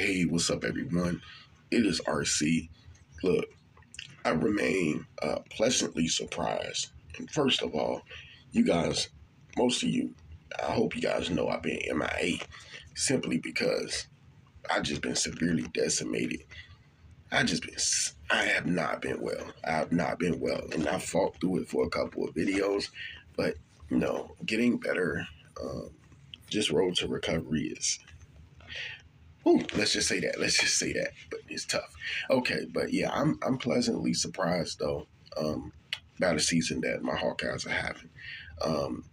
Hey, what's up, everyone? It is RC. Look, I remain pleasantly surprised. And first of all, you guys, most of you, I hope you guys know I've been MIA simply because I just been severely decimated. I have not been well. I have not been well. And I fought through it for a couple of videos, but, getting better, just road to recovery is Ooh, let's just say that. Let's just say that. But it's tough. Okay, but yeah, I'm pleasantly surprised though by the season that my Hawkeyes are having. 8-0,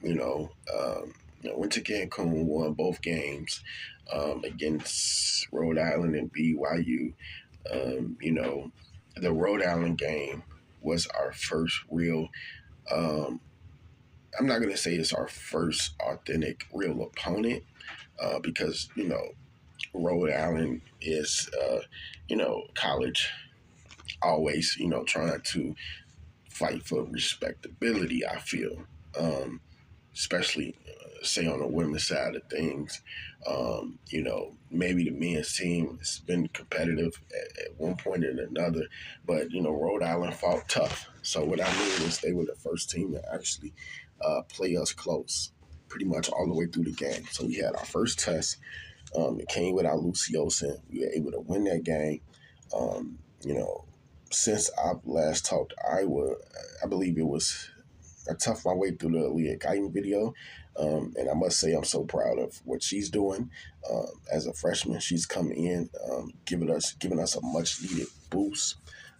you know, went to Cancun, won both games against Rhode Island and BYU. The Rhode Island game was our first real. I'm not gonna say it's our first authentic real opponent because Rhode Island is, college always, trying to fight for respectability, I feel, especially, say, on the women's side of things. Maybe the men's team has been competitive at one point or another, but, Rhode Island fought tough. So what I mean is they were the first team to actually play us close pretty much all the way through the game. So we had our first test. It came without Luciosa. We were able to win that game. Um, you know, since I've last talked to Iowa, I believe it was I toughed my way through the Leah Guyton video. And I must say I'm so proud of what she's doing as a freshman. She's come in, giving us a much needed boost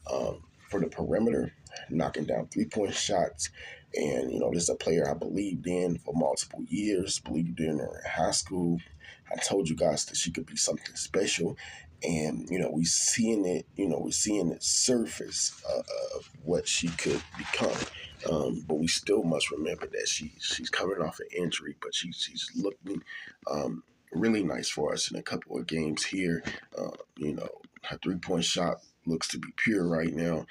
for the perimeter, knocking down 3-point shots. And, this is a player I believed in for multiple years, believed in her in high school. I told you guys that she could be something special. And, we're seeing it surface of what she could become. But we still must remember that she's coming off an injury, but she's looking really nice for us in a couple of games here. Her 3-point shot looks to be pure right now.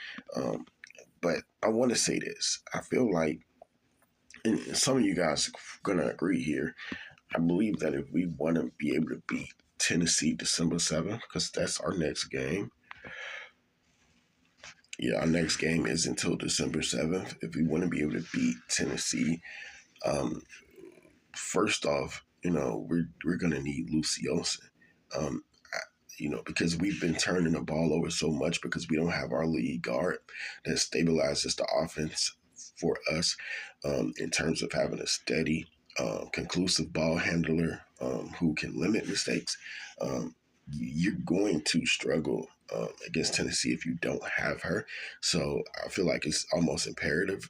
But I want to say this. I feel like, and some of you guys are going to agree here, I believe that if we want to be able to beat Tennessee December 7th, because that's our next game. Yeah, our next game is until December 7th. If we want to be able to beat Tennessee, first off, we're going to need Luciosa. Because we've been turning the ball over so much because we don't have our lead guard that stabilizes the offense for us in terms of having a steady, conclusive ball handler who can limit mistakes. You're going to struggle against Tennessee if you don't have her. So I feel like it's almost imperative.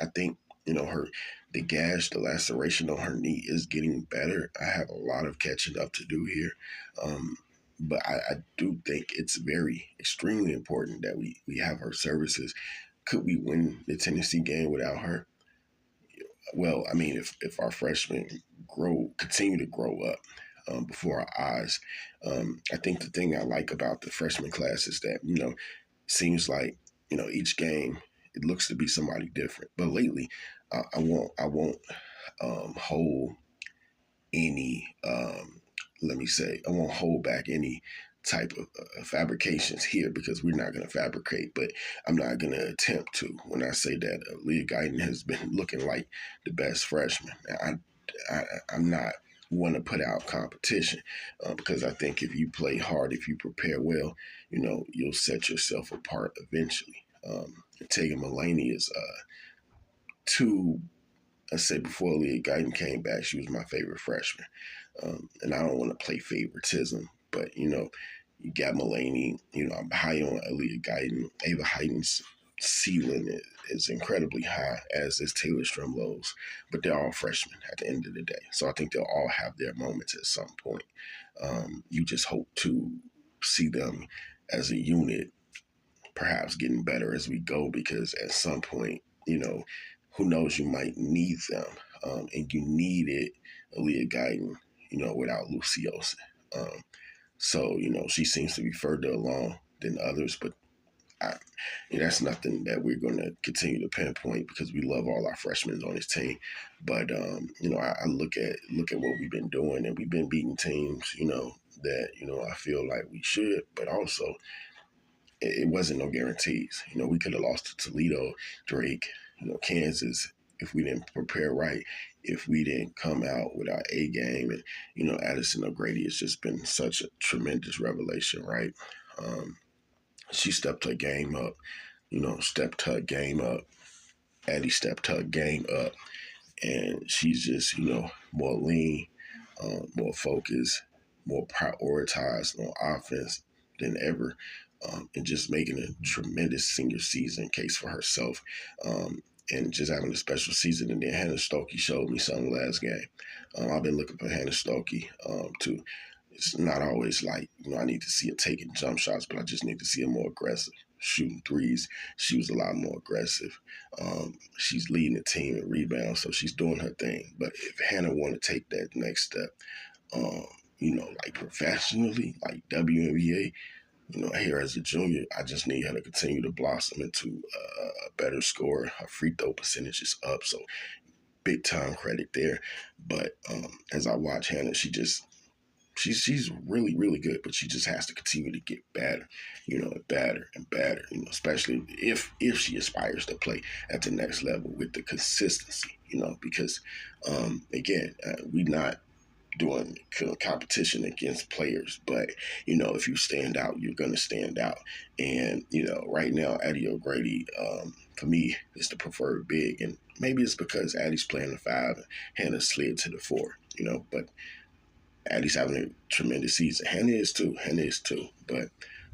I think, the gash, the laceration on her knee is getting better. I have a lot of catching up to do here. But I do think it's extremely important that we have her services. Could we win the Tennessee game without her? Well, I mean, if our freshmen continue to grow up before our eyes, I think the thing I like about the freshman class is that, seems like, each game, it looks to be somebody different. But lately, I won't hold any, I won't hold back any type of fabrications here because we're not going to fabricate, but I'm not going to attempt to when I say that Leah Guyton has been looking like the best freshman. I'm not want to put out competition because I think if you play hard, if you prepare well, you'll set yourself apart eventually. Tatum Mulaney is I said before Leah Guyton came back, she was my favorite freshman. And I don't want to play favoritism, but, you got Mulaney, I'm high on Aaliyah Guyton. Ava Heiden's ceiling is incredibly high, as is Taylor Strumlow's, but they're all freshmen at the end of the day. So I think they'll all have their moments at some point. You just hope to see them as a unit, perhaps getting better as we go, because at some point, who knows, you might need them. And you needed Aaliyah Guyton, without Luciosa. So, she seems to be further along than others, but I, that's nothing that we're going to continue to pinpoint because we love all our freshmen on this team. But I look at what we've been doing, and we've been beating teams, that I feel like we should, but also it wasn't no guarantees. We could have lost to Toledo, Drake, Kansas if we didn't prepare right, if we didn't come out with our A game. And, Addison O'Grady has just been such a tremendous revelation, right? She stepped her game up, stepped her game up. Addie stepped her game up, and she's just, more lean, more focused, more prioritized on offense than ever, and just making a tremendous senior season case for herself, and just having a special season. And then Hannah Stokey showed me something last game. I've been looking for Hannah Stokey too. It's not always like, I need to see her taking jump shots, but I just need to see her more aggressive, shooting threes. She was a lot more aggressive. She's leading the team in rebounds, so she's doing her thing. But if Hannah want to take that next step, like professionally, like WNBA, here as a junior, I just need her to continue to blossom into a better scorer. Her free throw percentage is up, so big time credit there. But as I watch Hannah, she's really, really good, but she just has to continue to get better, and better and better, especially if she aspires to play at the next level with the consistency, because again, we not doing competition against players, but if you stand out, you're gonna stand out. And right now, Addie O'Grady, for me, is the preferred big, and maybe it's because Addie's playing the 5 and Hannah slid to the 4, but Addie's having a tremendous season. Hannah is too. But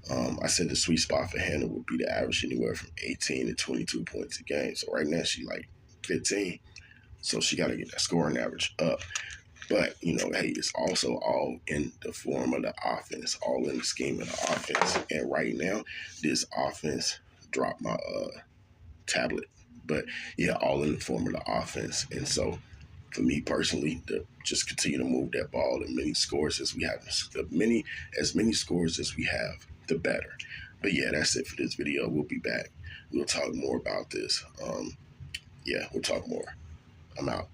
I said the sweet spot for Hannah would be to average anywhere from 18 to 22 points a game. So right now she's like 15. So she got to get that scoring average up. But, hey, it's also all in the form of the offense, all in the scheme of the offense. And right now, this offense dropped my tablet. But, yeah, all in the form of the offense. And so, for me personally, to just continue to move that ball, as many scores as we have, as many scores as we have, the better. But yeah, that's it for this video. We'll be back. We'll talk more about this. We'll talk more. I'm out.